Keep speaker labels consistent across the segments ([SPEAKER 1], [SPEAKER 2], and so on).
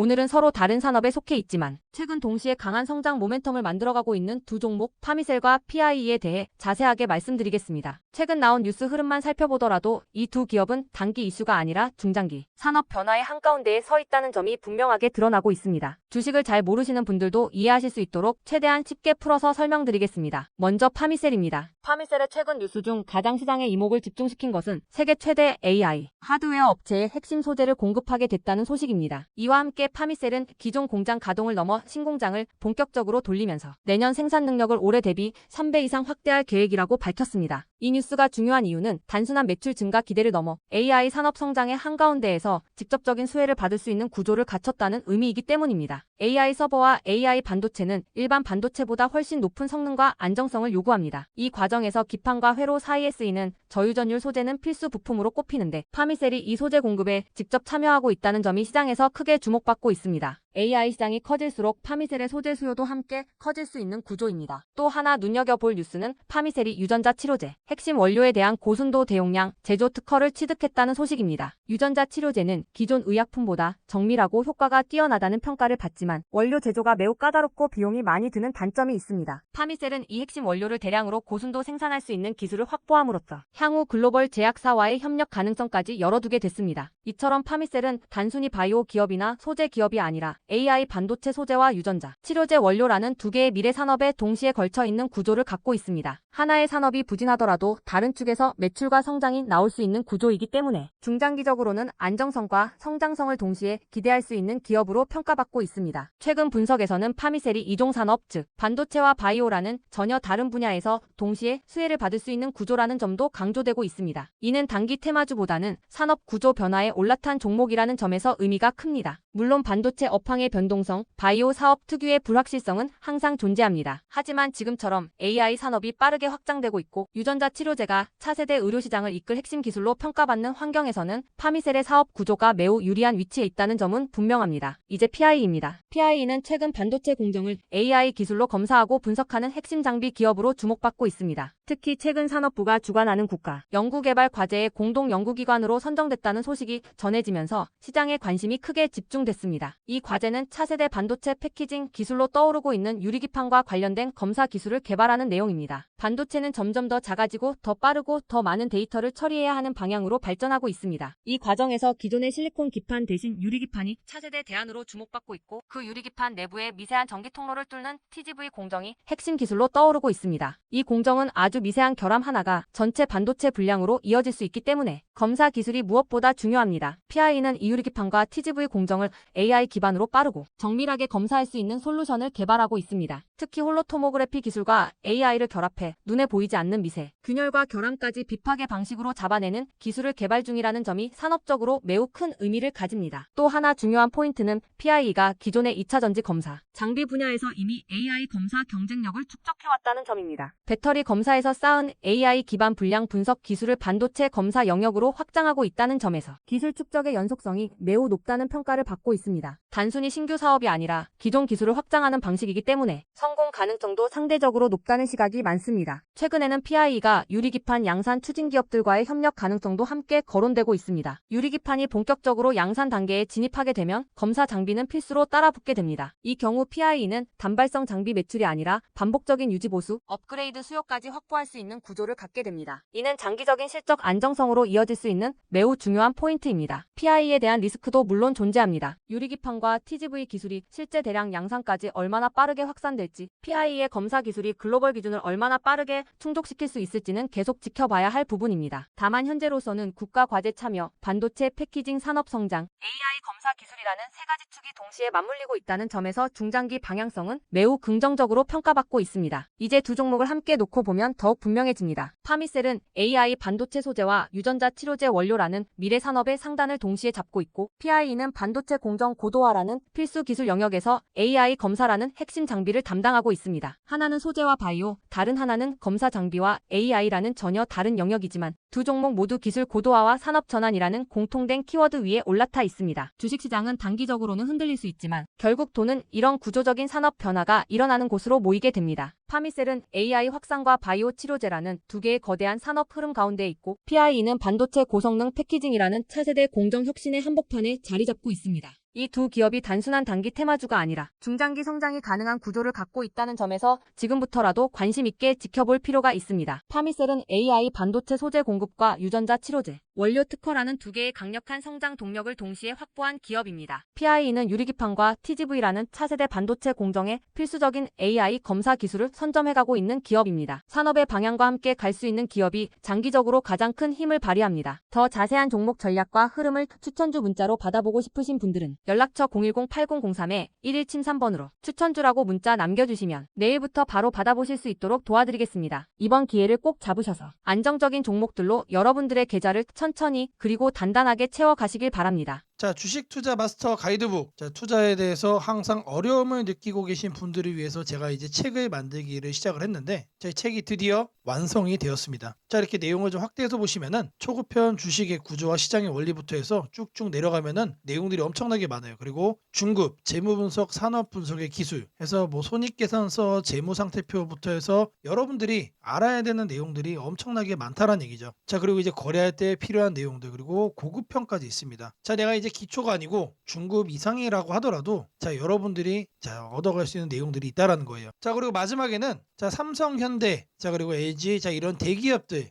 [SPEAKER 1] 오늘은 서로 다른 산업에 속해 있지만 최근 동시에 강한 성장 모멘텀을 만들어가고 있는 두 종목 파미셀과 PIE에 대해 자세하게 말씀드리겠습니다. 최근 나온 뉴스 흐름만 살펴보더라도 이 두 기업은 단기 이슈가 아니라 중장기 산업 변화의 한가운데에 서 있다는 점이 분명하게 드러나고 있습니다. 주식을 잘 모르시는 분들도 이해하실 수 있도록 최대한 쉽게 풀어서 설명드리겠습니다. 먼저 파미셀입니다. 파미셀의 최근 뉴스 중 가장 시장에 이목을 집중시킨 것은 세계 최대 AI 하드웨어 업체에 핵심 소재를 공급하게 됐다는 소식입니다. 이와 함께 파미셀은 기존 공장 가동을 넘어 신공장을 본격적으로 돌리면서 내년 생산 능력을 올해 대비 3배 이상 확대할 계획이라고 밝혔습니다. 이 뉴스가 중요한 이유는 단순한 매출 증가 기대를 넘어 AI 산업 성장의 한가운데에서 직접적인 수혜를 받을 수 있는 구조를 갖췄다는 의미이기 때문입니다. AI 서버와 AI 반도체는 일반 반도체보다 훨씬 높은 성능과 안정성을 요구합니다. 이 과정에서 기판과 회로 사이에 쓰이는 저유전율 소재는 필수 부품으로 꼽히는데 파미셀이 이 소재 공급에 직접 참여하고 있다는 점이 시장에서 크게 주목받고 있습니다. AI 시장이 커질수록 파미셀의 소재 수요도 함께 커질 수 있는 구조입니다. 또 하나 눈여겨볼 뉴스는 파미셀이 유전자 치료제, 핵심 원료에 대한 고순도 대용량 제조 특허를 취득했다는 소식입니다. 유전자 치료제는 기존 의약품보다 정밀하고 효과가 뛰어나다는 평가를 받지만 원료 제조가 매우 까다롭고 비용이 많이 드는 단점이 있습니다. 파미셀은 이 핵심 원료를 대량으로 고순도 생산할 수 있는 기술을 확보함으로써 향후 글로벌 제약사와의 협력 가능성까지 열어두게 됐습니다. 이처럼 파미셀은 단순히 바이오 기업이나 소재 기업이 아니라 AI 반도체 소재와 유전자, 치료제 원료라는 두 개의 미래 산업에 동시에 걸쳐 있는 구조를 갖고 있습니다. 하나의 산업이 부진하더라도 다른 축에서 매출과 성장이 나올 수 있는 구조이기 때문에 중장기적으로는 안정성과 성장성을 동시에 기대할 수 있는 기업으로 평가받고 있습니다. 최근 분석에서는 파미셀이 이종 산업, 즉 반도체와 바이오라는 전혀 다른 분야에서 동시에 수혜를 받을 수 있는 구조라는 점도 강조되고 있습니다. 이는 단기 테마주보다는 산업 구조 변화에 올라탄 종목이라는 점에서 의미가 큽니다. 물론 반도체 업황의 변동성, 바이오 사업 특유의 불확실성은 항상 존재합니다. 하지만 지금처럼 AI 산업이 빠르게 확장되고 있고 유전자 치료제가 차세대 의료시장을 이끌 핵심 기술로 평가받는 환경에서는 파미셀의 사업 구조가 매우 유리한 위치에 있다는 점은 분명합니다. 이제 PIE입니다. PIE는 최근 반도체 공정을 AI 기술로 검사하고 분석하는 핵심 장비 기업으로 주목받고 있습니다. 특히 최근 산업부가 주관하는 국가 연구개발 과제의 공동 연구기관으로 선정됐다는 소식이 전해지면서 시장의 관심이 크게 집중됐습니다. 이 과제는 차세대 반도체 패키징 기술로 떠오르고 있는 유리기판과 관련된 검사 기술을 개발하는 내용입니다. 반도체는 점점 더 작아지고 더 빠르고 더 많은 데이터를 처리해야 하는 방향으로 발전하고 있습니다. 이 과정에서 기존의 실리콘 기판 대신 유리기판이 차세대 대안으로 주목받고 있고 그 유리기판 내부에 미세한 전기 통로를 뚫는 TGV 공정이 핵심 기술로 떠오르고 있습니다. 이 공정은 아주 미세한 결함 하나가 전체 반도체 분량으로 이어질 수 있기 때문에 검사 기술이 무엇보다 중요합니다. PIE는 이 유리기판과 TGV 공정을 AI 기반으로 빠르고 정밀하게 검사할 수 있는 솔루션을 개발하고 있습니다. 특히 홀로토모그래피 기술과 AI를 결합해 눈에 보이지 않는 미세, 균열과 결함까지 비파계 방식으로 잡아내는 기술을 개발 중이라는 점이 산업적으로 매우 큰 의미를 가집니다. 또 하나 중요한 포인트는 PIE가 기존의 2차 전지 검사, 장비 분야에서 이미 AI 검사 경쟁력을 축적해왔다는 점입니다. 배터리 검사에서 쌓은 AI 기반 불량 분석 기술을 반도체 검사 영역으로 확장하고 있다는 점에서 기술 축적의 연속성이 매우 높다는 평가를 받고 있습니다. 단순히 신규 사업이 아니라 기존 기술을 확장하는 방식이기 때문에 성공 가능성도 상대적으로 높다는 시각이 많습니다. 최근에는 PIE가 유리기판 양산 추진 기업들과의 협력 가능성도 함께 거론되고 있습니다. 유리기판이 본격적으로 양산 단계에 진입하게 되면 검사 장비는 필수로 따라붙게 됩니다. 이 경우 PIE는 단발성 장비 매출이 아니라 반복적인 유지 보수, 업그레이드 수요까지 확보할 수 있는 구조를 갖게 됩니다. 이는 장기적인 실적 안정성으로 이어질 수 있는 매우 중요한 포인트입니다. PIE에 대한 리스크도 물론 존재합니다. 유리기판과 TGV 기술이 실제 대량 양산까지 얼마나 빠르게 확산될지, PIE의 검사 기술이 글로벌 기준을 얼마나 빠르게 충족시킬 수 있을지는 계속 지켜봐야 할 부분입니다. 다만 현재로서는 국가 과제 참여, 반도체 패키징 산업 성장, AI 검사 기술이라는 세 가지 축이 동시에 맞물리고 있다는 점에서 중장기 방향성은 매우 긍정적으로 평가받고 있습니다. 이제 두 종목을 함께 놓고 보면 더욱 분명해집니다. 파미셀은 AI 반도체 소재와 유전자 치료제 원료라는 미래 산업의 상단을 동시에 잡고 있고 PIE는 반도체 공정 고도화라는 필수 기술 영역에서 AI 검사라는 핵심 장비를 담당하고 있습니다. 하나는 소재와 바이오, 다른 하나는 검사 장비와 AI라는 전혀 다른 영역이지만 두 종목 모두 기술 고도화와 산업 전환이라는 공통된 키워드 위에 올라타 있습니다. 주식시장은 단기적으로는 흔들릴 수 있지만 결국 돈은 이런 구조적인 산업 변화가 일어나는 곳으로 모이게 됩니다. 파미셀은 AI 확산과 바이오 치료제라는 두 개의 거대한 산업 흐름 가운데 있고 PIE는 반도체 고성능 패키징이라는 차세대 공정 혁신의 한복판에 자리 잡고 있습니다. 이 두 기업이 단순한 단기 테마주가 아니라 중장기 성장이 가능한 구조를 갖고 있다는 점에서 지금부터라도 관심 있게 지켜볼 필요가 있습니다. 타미셀은 AI 반도체 소재 공급과 유전자 치료제, 원료 특허라는 두 개의 강력한 성장 동력을 동시에 확보한 기업입니다. PIE는 유리기판과 TGV라는 차세대 반도체 공정에 필수적인 AI 검사 기술을 선점해가고 있는 기업입니다. 산업의 방향과 함께 갈 수 있는 기업이 장기적으로 가장 큰 힘을 발휘합니다. 더 자세한 종목 전략과 흐름을 추천주 문자로 받아보고 싶으신 분들은 연락처 010-8003-1173번으로 추천주라고 문자 남겨주시면 내일부터 바로 받아보실 수 있도록 도와드리겠습니다. 이번 기회를 꼭 잡으셔서 안정적인 종목들로 여러분들의 계좌를 천천히 그리고 단단하게 채워가시길 바랍니다.
[SPEAKER 2] 자, 주식 투자 마스터 가이드북. 자, 투자에 대해서 항상 어려움을 느끼고 계신 분들을 위해서 제가 이제 책을 만들기를 시작을 했는데, 제 책이 드디어 완성이 되었습니다. 자, 이렇게 내용을 좀 확대해서 보시면은 초급편 주식의 구조와 시장의 원리부터 해서 쭉쭉 내려가면은 내용들이 엄청나게 많아요. 그리고 중급, 재무 분석, 산업 분석의 기술 해서 뭐 손익계산서, 재무 상태표부터 해서 여러분들이 알아야 되는 내용들이 엄청나게 많다라는 얘기죠. 자, 그리고 이제 거래할 때 필요한 내용들, 그리고 고급편까지 있습니다. 자, 내가 이제 기초가 아니고 중급 이상이라고 하더라도 자, 여러분들이 자, 얻어갈 수 있는 내용들이 있다라는 거예요. 자, 그리고 마지막에는 자, 삼성, 현대, 자, 그리고 LG, 자, 이런 대기업들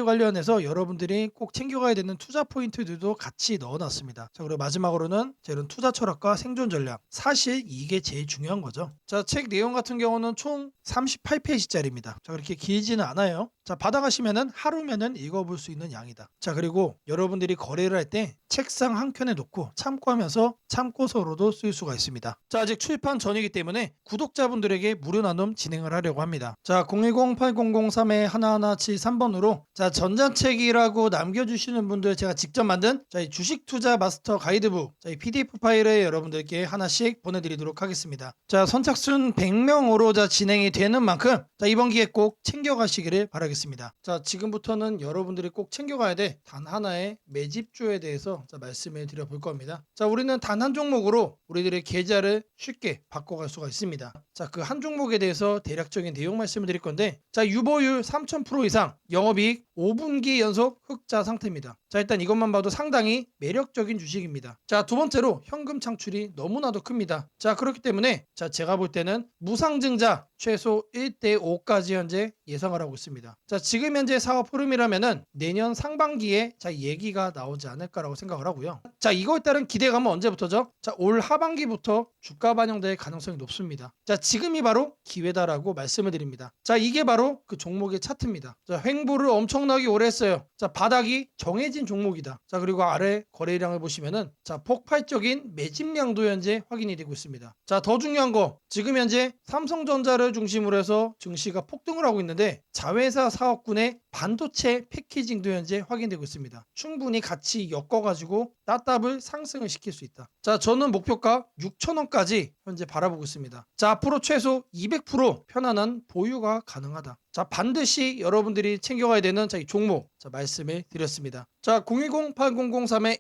[SPEAKER 2] 관련해서 여러분들이 꼭 챙겨가야 되는 투자 포인트들도 같이 넣어놨습니다. 자, 그리고 마지막으로는 자, 이런 투자 철학과 생존 전략, 사실 이게 제일 중요한 거죠. 자, 책 내용 같은 경우는 총 38페이지짜리입니다. 자, 그렇게 길지는 않아요. 자, 받아가시면은 하루면은 읽어볼 수 있는 양이다. 자, 그리고 여러분들이 거래를 할 때 책상 한 켠에 놓고 참고하면서 참고서로도 쓸 수가 있습니다. 자, 아직 출판 전이기 때문에 구독자분들에게 무료 나눔 진행을 하려고 합니다. 자, 010-8003-1173번으로 자, 전자책이라고 남겨주시는 분들 제가 직접 만든 자, 이 주식 투자 마스터 가이드북 자, 이 PDF 파일을 여러분들께 하나씩 보내드리도록 하겠습니다. 자, 선착순 100명으로 자, 진행이 되는 만큼 자, 이번 기회 꼭 챙겨가시기를 바라겠습니다. 자, 지금부터는 여러분들이 꼭 챙겨가야 돼 단 하나의 매집주에 대해서 자, 말씀을 드려볼 겁니다. 자, 우리는 단 한 종목으로 우리들의 계좌를 쉽게 바꿔갈 수가 있습니다. 자, 그 한 종목에 대해서 대략적인 내용 말씀을 드릴 건데, 자, 유보율 3000% 이상, 영업이익 5분기 연속 흑자 상태입니다. 자, 일단 이것만 봐도 상당히 매력적인 주식입니다. 자, 두 번째로 현금 창출이 너무나도 큽니다. 자, 그렇기 때문에 자, 제가 볼 때는 무상증자 최소 1대5까지 현재 예상을 하고 있습니다. 자, 지금 현재 사업 흐름이라면은 내년 상반기에 자, 얘기가 나오지 않을까라고 생각을 하고요. 자, 이거에 따른 기대감은 언제부터죠? 자, 올 하반기부터 주가 반영될 가능성이 높습니다. 자, 지금이 바로 기회다라고 말씀을 드립니다. 자, 이게 바로 그 종목의 차트입니다. 자, 횡보를 엄청나게 오래 했어요. 자, 바닥이 정해진 종목이다. 자, 그리고 아래 거래량을 보시면은 자, 폭발적인 매집량도 현재 확인이 되고 있습니다. 자, 더 중요한 거 지금 현재 삼성전자를 중심으로 해서 증시가 폭등을 하고 있는데 자회사 사업군의 반도체 패키징도 현재 확인되고 있습니다. 충분히 같이 엮어가지고 따답을 상승을 시킬 수 있다. 자, 저는 목표가 6,000원까지 현재 바라보고 있습니다. 자, 앞으로 최소 200% 편안한 보유가 가능하다. 자, 반드시 여러분들이 챙겨가야 되는 자, 이 종목 자, 말씀을 드렸습니다. 자,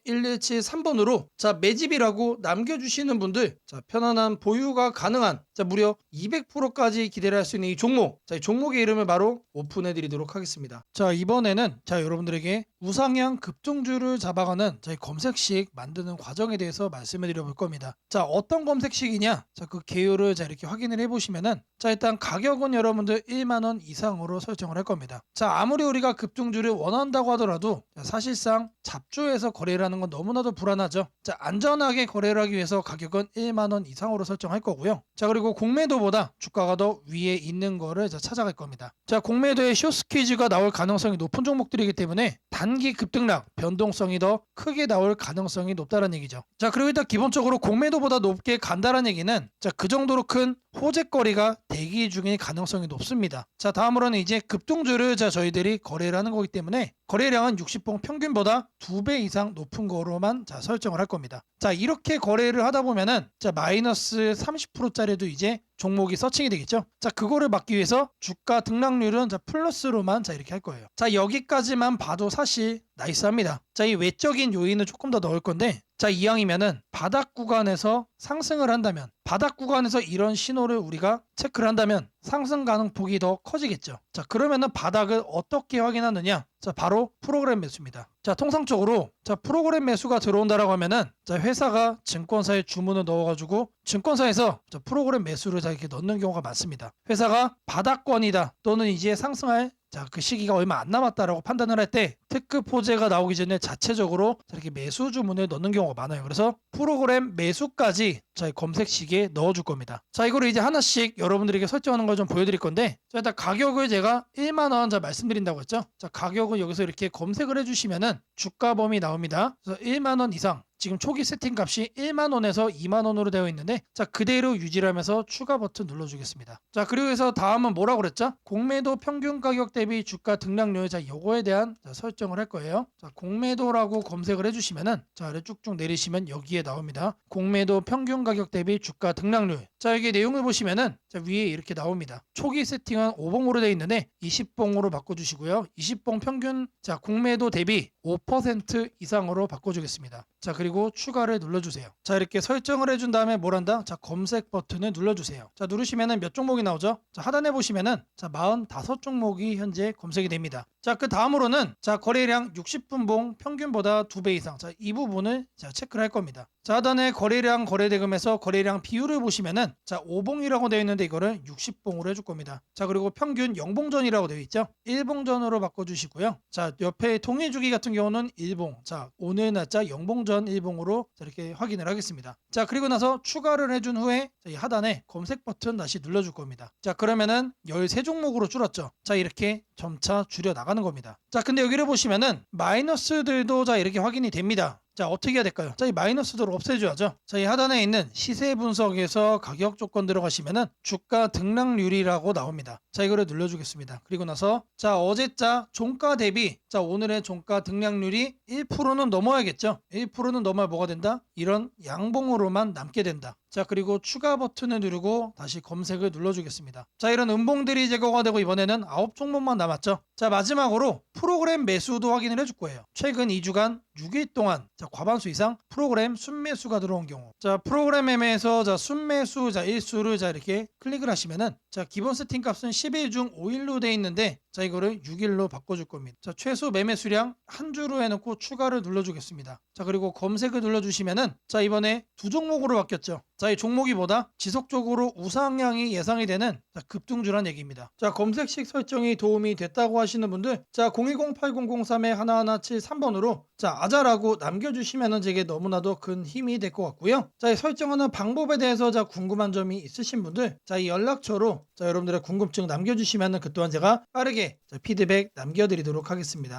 [SPEAKER 2] 010-8003-1173번으로 자, 매집이라고 남겨주시는 분들 자, 편안한 보유가 가능한 자, 무려 200%까지 기대를 할 수 있는 이 종목 자, 이 종목의 이름을 바로 오픈해 드리도록 하겠습니다. 자, 이번에는 자, 여러분들에게 우상향 급등주를 잡아가는 자, 이 검색식 만드는 과정에 대해서 말씀을 드려볼 겁니다. 자, 어떤 검색식이냐? 자, 그 개요를 자, 이렇게 확인을 해보시면은 자, 일단 가격은 여러분들 1만원 이상으로 설정을 할 겁니다. 자, 아무리 우리가 급등주를 원한다고 하더라도 자, 사실상 잡주에서 거래를 하는 건 너무나도 불안하죠. 자, 안전하게 거래를 하기 위해서 가격은 1만원 이상으로 설정할 거고요. 자, 그리고 공매도보다 주가가 더 위에 있는 거를 자, 찾아갈 겁니다. 자, 공매도에 숏스퀴즈가 나올 가능성이 높은 종목들이기 때문에 단기 급등락 변동성이 더 크게 나올 가능성이 높다는 얘기죠. 자, 그리고 일단 기본적으로 공매도보다 높게 간다는 얘기는 자, 그 정도로 큰 호재거리가 대기 중일 가능성이 높습니다. 자, 다음으로는 이제 급등주를 자, 저희들이 거래를 하는 거기 때문에 거래량은 60봉 평균보다 2배 이상 높은 거로만 자, 설정을 할 겁니다. 자, 이렇게 거래를 하다 보면은 자, 마이너스 30%짜리도 이제 종목이 서칭이 되겠죠. 자, 그거를 막기 위해서 주가 등락률은 자, 플러스로만 자, 이렇게 할 거예요. 자, 여기까지만 봐도 사실 나이스합니다. 자, 이 외적인 요인을 조금 더 넣을 건데 자, 이왕이면은 바닥 구간에서 상승을 한다면 바닥 구간에서 이런 신호를 우리가 체크를 한다면 상승 가능폭이 더 커지겠죠. 자, 그러면은 바닥을 어떻게 확인하느냐? 자, 바로 프로그램 매수입니다. 자, 통상적으로 자, 프로그램 매수가 들어온다라고 하면은 자, 회사가 증권사에 주문을 넣어가지고 증권사에서 자, 프로그램 매수를 자, 이렇게 넣는 경우가 많습니다. 회사가 바닥권이다 또는 이제 상승할 자, 그 시기가 얼마 안 남았다라고 판단을 할 때 특급 호재가 나오기 전에 자체적으로 이렇게 매수 주문을 넣는 경우가 많아요. 그래서 프로그램 매수까지 자, 검색식에 넣어줄 겁니다. 자, 이거를 이제 하나씩 여러분들에게 설정하는 걸 좀 보여드릴 건데, 자, 일단 가격을 제가 1만 원 자 말씀드린다고 했죠. 자, 가격을 여기서 이렇게 검색을 해주시면은 주가 범위 나옵니다. 그래서 1만 원 이상. 지금 초기 세팅 값이 1만 원에서 2만 원으로 되어 있는데 자 그대로 유지를 하면서 추가 버튼 눌러주겠습니다. 자 그리고 해서 다음은 뭐라고 그랬죠? 공매도 평균 가격 대비 주가 등락률 자 요거에 대한 자, 설정을 할 거예요. 자 공매도라고 검색을 해주시면은 자 아래 쭉쭉 내리시면 여기에 나옵니다. 공매도 평균 가격 대비 주가 등락률. 자 여기 내용을 보시면은 자 위에 이렇게 나옵니다. 초기 세팅은 5봉으로 되어 있는데 20봉으로 바꿔주시고요. 20봉 평균 자 공매도 대비 5% 이상으로 바꿔주겠습니다. 자 그리고 추가를 눌러주세요. 자 이렇게 설정을 해준 다음에 뭘 한다? 자 검색 버튼을 눌러주세요. 자 누르시면은 몇 종목이 나오죠? 자 하단에 보시면은 자 45종목이 현재 검색이 됩니다. 자 그 다음으로는 자 거래량 60분봉 평균보다 2배 이상 자 이 부분을 자 체크를 할 겁니다. 자 하단에 거래량 거래대금에서 거래량 비율을 보시면은 자 5봉이라고 되어 있는데 이거를 60봉으로 해줄 겁니다. 자 그리고 평균 0봉전이라고 되어 있죠. 1봉전으로 바꿔주시고요. 자 옆에 통일주기 같은 경우는 1봉 자 오늘 날짜 0봉전 1봉으로 이렇게 확인을 하겠습니다. 자 그리고 나서 추가를 해준 후에 자, 이 하단에 검색 버튼 다시 눌러줄 겁니다. 자 그러면은 13종목으로 줄었죠. 자 이렇게 점차 줄여 나가는 겁니다. 자 근데 여기를 보시면은 마이너스들도 자 이렇게 확인이 됩니다. 자 어떻게 해야 될까요? 자 이 마이너스들을 없애줘야죠. 자 이 하단에 있는 시세 분석에서 가격 조건 들어가시면은 주가 등락률이라고 나옵니다. 자 이거를 눌러주겠습니다. 그리고 나서 자 어제자 종가 대비 자 오늘의 종가 등락률이 1%는 넘어야겠죠. 1%는 넘어야 뭐가 된다? 이런 양봉으로만 남게 된다. 자 그리고 추가 버튼을 누르고 다시 검색을 눌러주겠습니다. 자 이런 음봉들이 제거가 되고 이번에는 9종목만 남았죠. 자 마지막으로 프로그램 매수도 확인을 해줄 거예요. 최근 2주간 6일 동안 자 과반수 이상 프로그램 순매수가 들어온 경우 자 프로그램 매매에서 자 순매수 자 일수를 자 이렇게 클릭을 하시면은 자 기본 세팅 값은 10일 중 5일로 돼 있는데 자 이거를 6일로 바꿔줄 겁니다. 자 최소 매매 수량 한 주로 해놓고 추가를 눌러주겠습니다. 자 그리고 검색을 눌러주시면은 자 이번에 2종목으로 바뀌었죠. 자 이 종목이 보다 지속적으로 우상향이 예상이 되는 자, 급등주란 얘기입니다. 자 검색식 설정이 도움이 됐다고 하시는 분들 자 010-8003-1173번으로 자 아자라고 남겨주시면은 제게 너무나도 큰 힘이 될 것 같고요. 자 이 설정하는 방법에 대해서 자 궁금한 점이 있으신 분들 자 이 연락처로 자 여러분들의 궁금증 남겨주시면은 그 또한 제가 빠르게 자, 피드백 남겨드리도록 하겠습니다.